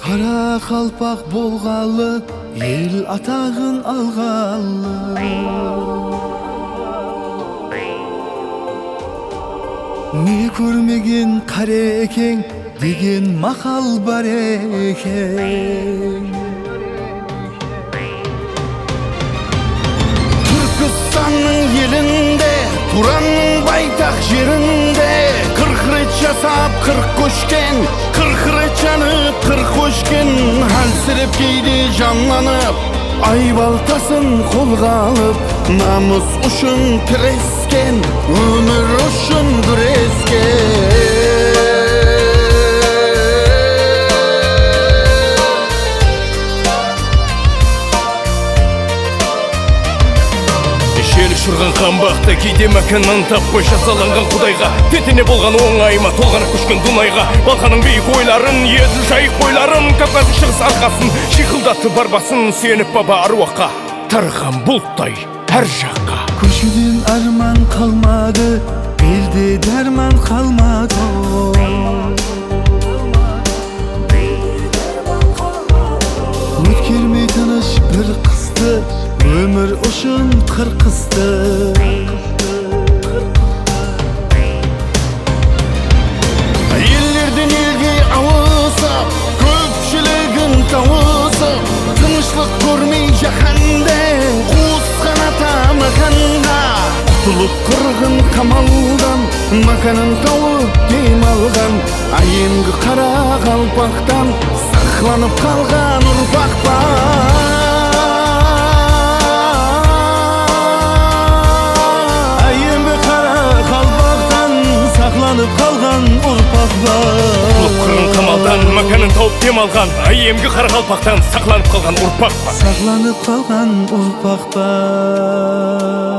Кара калпак болгалы, эл атагын алгалы. Не көрмеген карекең деген макал бар экен. Түркістанның елінде, Туранның байтақ жерінде, 40 рет жасап 40 көшкен, 40 рет жанып 40 көшкен. Әлсіреп кейде жанланып, ай балтасын қолға алып, намыс үшін тірескен, өмір үшін күрескен. Шырған қамбақта кейде мәкіннан таппай жазаланған құдайға, тетіне болған оңайма толғаны көшкен Дунайға. Балқаның биік ойларын, еділ жайық бойларын, Кавказдың шығыс арқасын шиқылдатты барбасын, сүйеніп баба аруаққа тарған бұлттай әр жаққа. Көшуден арман қалмады, белде дәрман қалмады. Өткермей тыныш бір қысты, өмір үшін қырқысты. Елдерден елге ауысып, көпшілігін тауысып, тынышлық көрмей жаһанде, қуысқан ата маканға. Құтылып қырғын қамалдан, маканын тауып дем алған, айенгі қара қалпақтан сақланып қалған ұрпақ бар. Сақланып қалған ұрпақ бар. Құлып қырын қамалдан маканын тауып дем алған, айемгі қара қалпақтан сақланып қалған ұрпақ бар. Сақланып қалған ұрпақ бар.